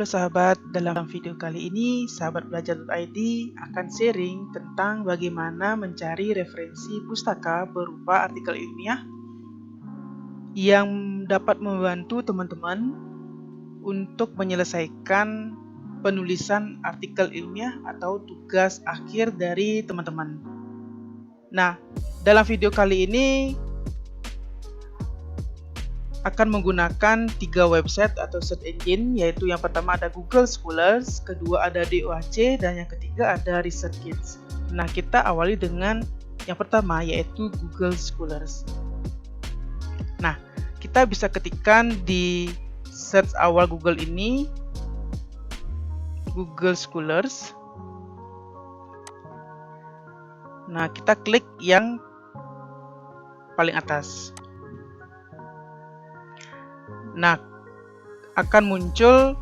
Halo sahabat, dalam video kali ini sahabat belajar.id akan sharing tentang bagaimana mencari referensi pustaka berupa artikel ilmiah yang dapat membantu teman-teman untuk menyelesaikan penulisan artikel ilmiah atau tugas akhir dari teman-teman. Nah, dalam video kali ini akan menggunakan 3 website atau search engine, yaitu yang pertama ada Google Scholars, kedua ada DOAC, dan yang ketiga ada ResearchGate. Nah, kita awali dengan yang pertama, yaitu Google Scholars. Nah, kita bisa ketikkan di search awal Google ini Google Scholars. Nah, kita klik yang paling atas. Nah, akan muncul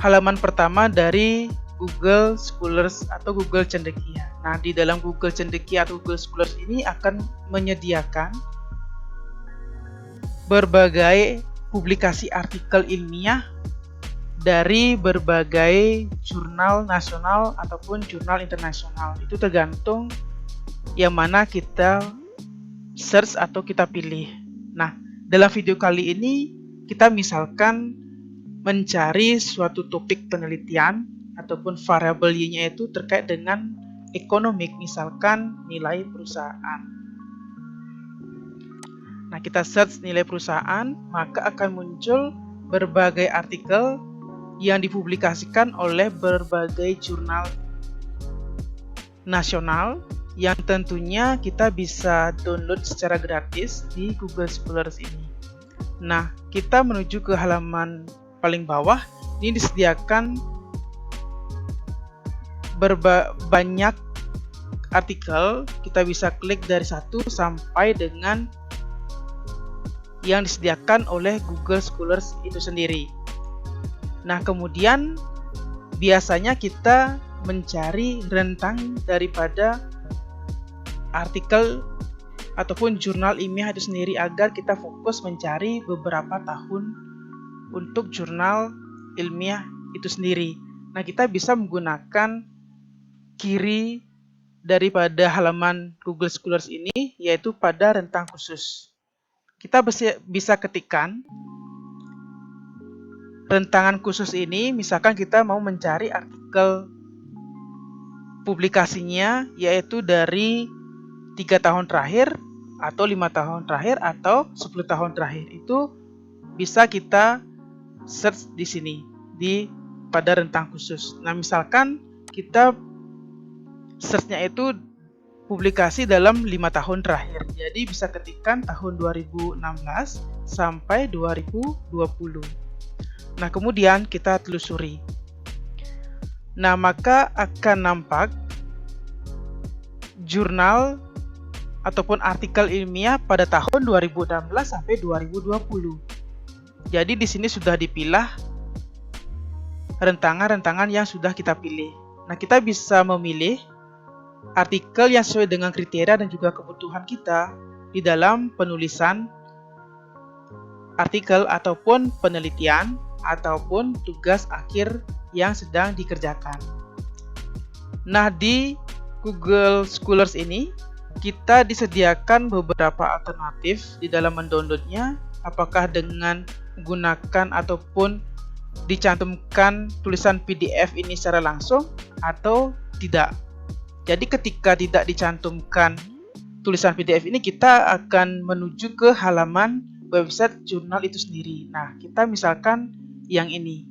halaman pertama dari Google Scholars atau Google Cendekia. Nah, di dalam Google Cendekia atau Google Scholars ini akan menyediakan berbagai publikasi artikel ilmiah dari berbagai jurnal nasional ataupun jurnal internasional. Itu tergantung yang mana kita search atau kita pilih. Nah, dalam video kali ini kita misalkan mencari suatu topik penelitian ataupun variabel Y-nya itu terkait dengan ekonomik, misalkan nilai perusahaan. Nah, kita search nilai perusahaan, maka akan muncul berbagai artikel yang dipublikasikan oleh berbagai jurnal nasional yang tentunya kita bisa download secara gratis di Google Scholars ini. Nah, kita menuju ke halaman paling bawah. Ini disediakan banyak artikel. Kita bisa klik dari 1 sampai dengan yang disediakan oleh Google Scholars itu sendiri. Nah, kemudian biasanya kita mencari rentang daripada artikel ataupun jurnal ilmiah itu sendiri agar kita fokus mencari beberapa tahun untuk jurnal ilmiah itu sendiri. Nah, kita bisa menggunakan kiri daripada halaman Google Scholars ini, yaitu pada rentang khusus. Kita bisa ketikkan rentangan khusus ini, misalkan kita mau mencari artikel publikasinya yaitu dari 3 tahun terakhir atau 5 tahun terakhir atau 10 tahun terakhir. Itu bisa kita search di sini pada rentang khusus. Nah, misalkan kita search-nya itu publikasi dalam 5 tahun terakhir. Jadi bisa ketikkan tahun 2016 sampai 2020. Nah, kemudian kita telusuri. Nah, maka akan nampak jurnal ataupun artikel ilmiah pada tahun 2016 sampai 2020. Jadi di sini sudah dipilah rentangan-rentangan yang sudah kita pilih. Nah, kita bisa memilih artikel yang sesuai dengan kriteria dan juga kebutuhan kita di dalam penulisan artikel ataupun penelitian ataupun tugas akhir yang sedang dikerjakan. Nah, di Google Scholars ini kita disediakan beberapa alternatif di dalam mendownloadnya, apakah dengan menggunakan ataupun dicantumkan tulisan PDF ini secara langsung atau tidak. Jadi ketika tidak dicantumkan tulisan PDF ini, kita akan menuju ke halaman website jurnal itu sendiri. Nah, kita misalkan yang ini.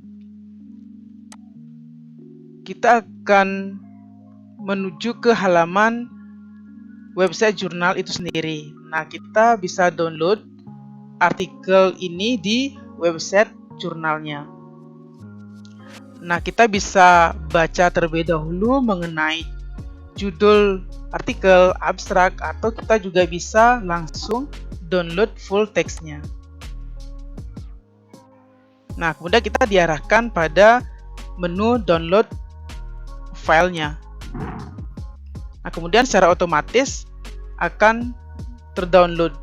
Kita akan menuju ke halaman website jurnal itu sendiri. Nah, kita bisa download artikel ini di website jurnalnya. Nah, kita bisa baca terlebih dahulu mengenai judul artikel, abstrak, atau kita juga bisa langsung download full teksnya. Nah, kemudian kita diarahkan pada menu download filenya. Nah, kemudian secara otomatis akan terdownload.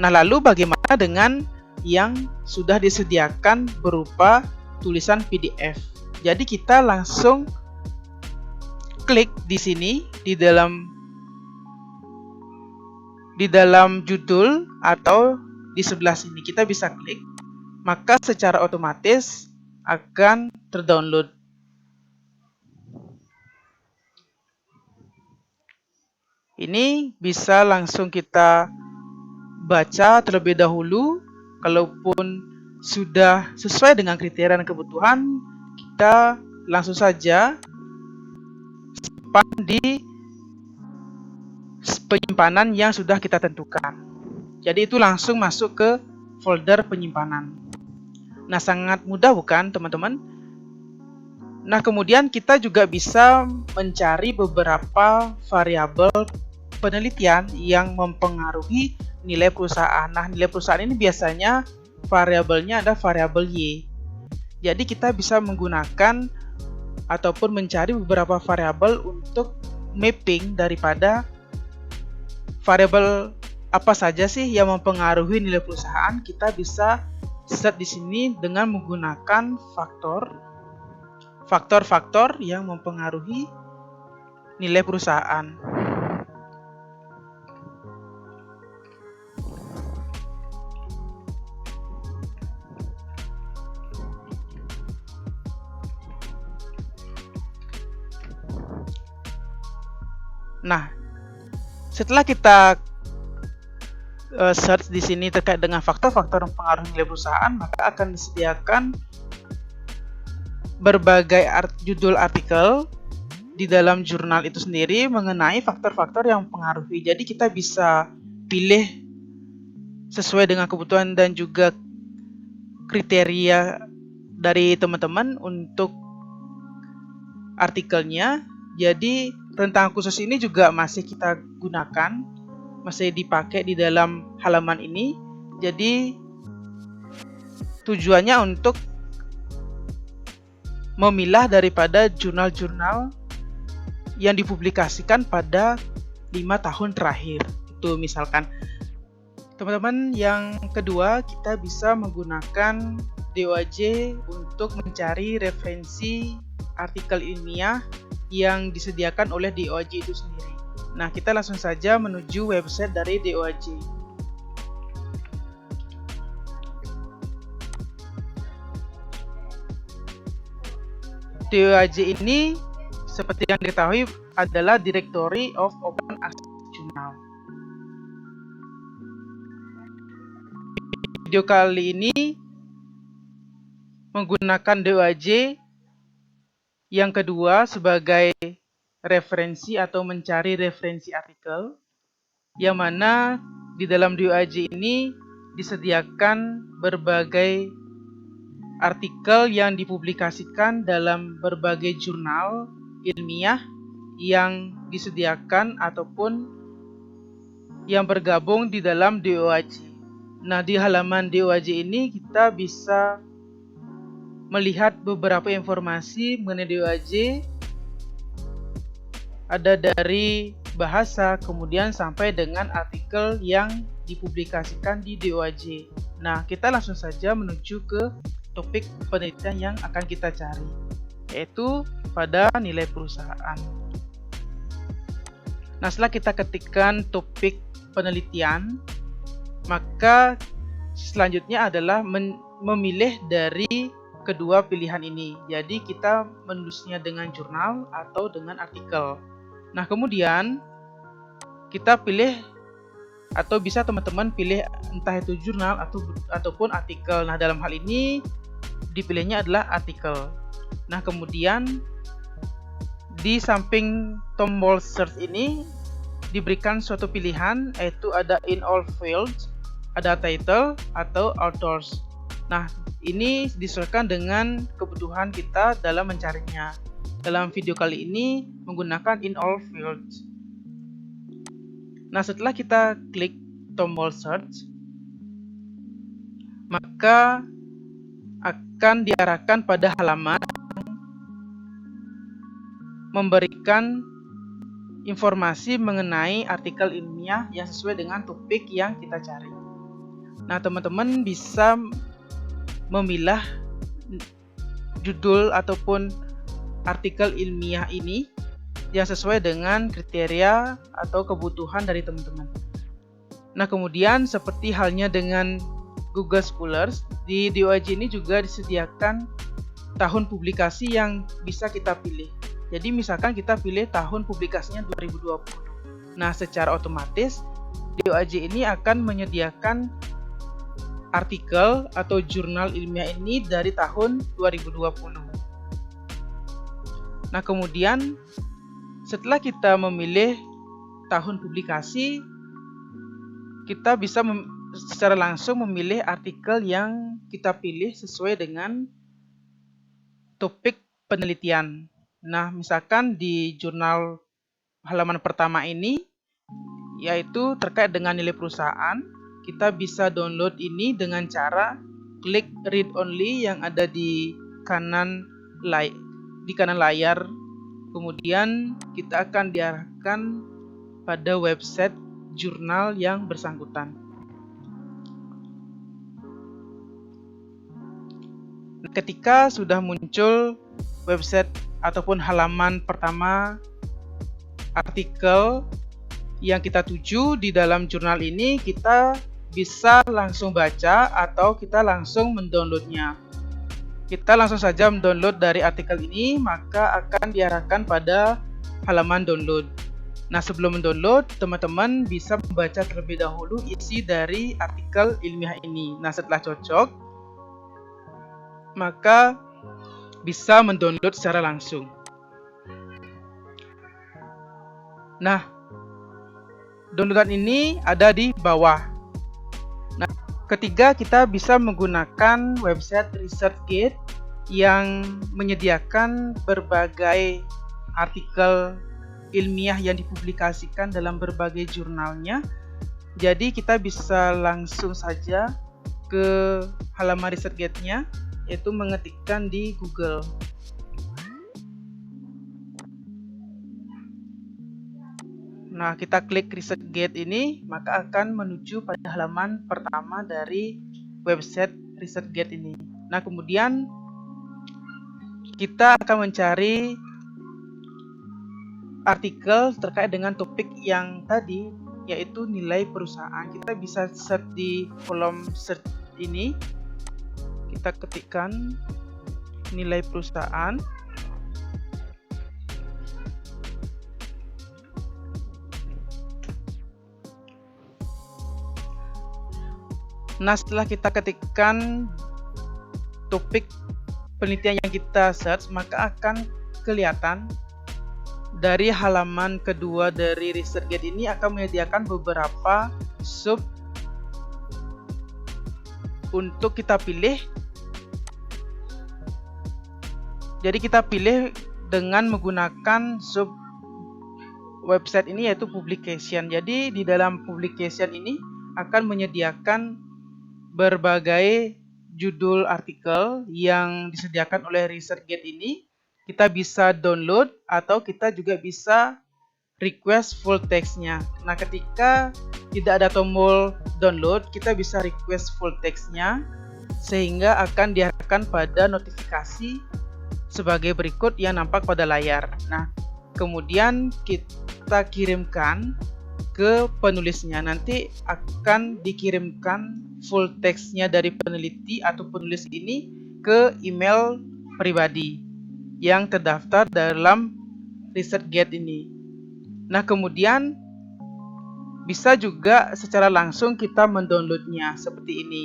Nah, lalu bagaimana dengan yang sudah disediakan berupa tulisan PDF. Jadi kita langsung klik di sini di dalam judul atau di sebelah sini kita bisa klik, maka secara otomatis akan terdownload. Ini bisa langsung kita baca terlebih dahulu. Kalaupun sudah sesuai dengan kriteria dan kebutuhan, kita langsung saja simpan di penyimpanan yang sudah kita tentukan. Jadi itu langsung masuk ke folder penyimpanan. Nah, sangat mudah bukan teman-teman? Nah, kemudian kita juga bisa mencari beberapa variabel penelitian yang mempengaruhi nilai perusahaan. Nah, nilai perusahaan ini biasanya variabelnya ada variabel Y. Jadi kita bisa menggunakan ataupun mencari beberapa variabel untuk mapping daripada variabel apa saja sih yang mempengaruhi nilai perusahaan. Kita bisa set di sini dengan menggunakan faktor-faktor yang mempengaruhi nilai perusahaan. Nah, setelah kita search di sini terkait dengan faktor-faktor mempengaruhi nilai perusahaan, maka akan disediakan berbagai judul artikel di dalam jurnal itu sendiri mengenai faktor-faktor yang mempengaruhi. Jadi kita bisa pilih sesuai dengan kebutuhan dan juga kriteria dari teman-teman untuk artikelnya. Jadi rentang khusus ini juga masih kita gunakan, masih dipakai di dalam halaman ini. Jadi tujuannya untuk memilah daripada jurnal-jurnal yang dipublikasikan pada 5 tahun terakhir. Itu misalkan. Teman-teman, yang kedua kita bisa menggunakan DOAJ untuk mencari referensi artikel ilmiah yang disediakan oleh DOAJ itu sendiri. Nah, kita langsung saja menuju website dari DOAJ. DOAJ ini seperti yang diketahui adalah Directory of Open Access Journal. Video kali ini menggunakan DOAJ yang kedua sebagai referensi atau mencari referensi artikel, yang mana di dalam DOAJ ini disediakan berbagai artikel yang dipublikasikan dalam berbagai jurnal ilmiah yang disediakan ataupun yang bergabung di dalam DOAJ. Nah, di halaman DOAJ ini kita bisa melihat beberapa informasi mengenai DOAJ, ada dari bahasa, kemudian sampai dengan artikel yang dipublikasikan di DOAJ. Nah, kita langsung saja menuju ke topik penelitian yang akan kita cari, yaitu pada nilai perusahaan. Nah, setelah kita ketikkan topik penelitian, maka selanjutnya adalah memilih dari kedua pilihan ini. Jadi kita menulisnya dengan jurnal atau dengan artikel. Nah, kemudian kita pilih, atau bisa teman-teman pilih entah itu jurnal ataupun artikel. Nah, dalam hal ini dipilihnya adalah artikel. Nah, kemudian di samping tombol search ini diberikan suatu pilihan, yaitu ada in all fields, ada title atau authors. Nah, ini disesuaikan dengan kebutuhan kita dalam mencarinya. Dalam video kali ini menggunakan in all fields. Nah, setelah kita klik tombol search, maka akan diarahkan pada halaman memberikan informasi mengenai artikel ilmiah yang sesuai dengan topik yang kita cari. Nah, teman-teman bisa memilah judul ataupun artikel ilmiah ini yang sesuai dengan kriteria atau kebutuhan dari teman-teman. Nah, kemudian seperti halnya dengan Google Scholars, di DOAJ ini juga disediakan tahun publikasi yang bisa kita pilih. Jadi misalkan kita pilih tahun publikasinya 2020. Nah, secara otomatis DOAJ ini akan menyediakan artikel atau jurnal ilmiah ini dari tahun 2020. Nah, kemudian setelah kita memilih tahun publikasi, kita bisa secara langsung memilih artikel yang kita pilih sesuai dengan topik penelitian. Nah, misalkan di jurnal halaman pertama ini, yaitu terkait dengan nilai perusahaan, kita bisa download ini dengan cara klik read only yang ada di kanan layar. Kemudian kita akan diarahkan pada website jurnal yang bersangkutan. Ketika sudah muncul website ataupun halaman pertama artikel yang kita tuju di dalam jurnal ini, kita bisa langsung baca atau kita langsung mendownloadnya. Kita langsung saja mendownload dari artikel ini, maka akan diarahkan pada halaman download. Nah, sebelum mendownload, teman-teman bisa membaca terlebih dahulu isi dari artikel ilmiah ini. Nah, setelah cocok, maka bisa mendownload secara langsung. Nah, downloadan ini ada di bawah. Nah, ketiga, kita bisa menggunakan website ResearchGate yang menyediakan berbagai artikel ilmiah yang dipublikasikan dalam berbagai jurnalnya. Jadi kita bisa langsung saja ke halaman ResearchGate-nya, yaitu mengetikkan di Google. Nah, kita klik ResearchGate ini, maka akan menuju pada halaman pertama dari website ResearchGate ini. Nah, kemudian kita akan mencari artikel terkait dengan topik yang tadi, yaitu nilai perusahaan. Kita bisa search di kolom search ini. Kita ketikkan nilai perusahaan. Nah, setelah kita ketikkan topik penelitian yang kita search, maka akan kelihatan dari halaman kedua dari ResearchGate ini akan menyediakan beberapa sub untuk kita pilih. Jadi kita pilih dengan menggunakan sub website ini, yaitu publication. Jadi di dalam publication ini akan menyediakan berbagai judul artikel yang disediakan oleh ResearchGate ini. Kita bisa download atau kita juga bisa request full text-nya. Nah, ketika tidak ada tombol download, kita bisa request full text-nya sehingga akan diarahkan pada notifikasi sebagai berikut yang nampak pada layar. Nah, kemudian kita kirimkan ke penulisnya. Nanti akan dikirimkan full text-nya dari peneliti atau penulis ini ke email pribadi yang terdaftar dalam ResearchGate ini. Nah, kemudian bisa juga secara langsung kita mendownloadnya seperti ini.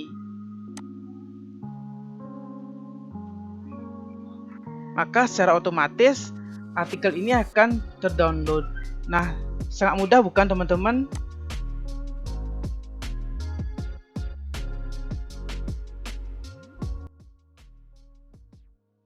Maka secara otomatis artikel ini akan terdownload. Nah, sangat mudah bukan teman-teman?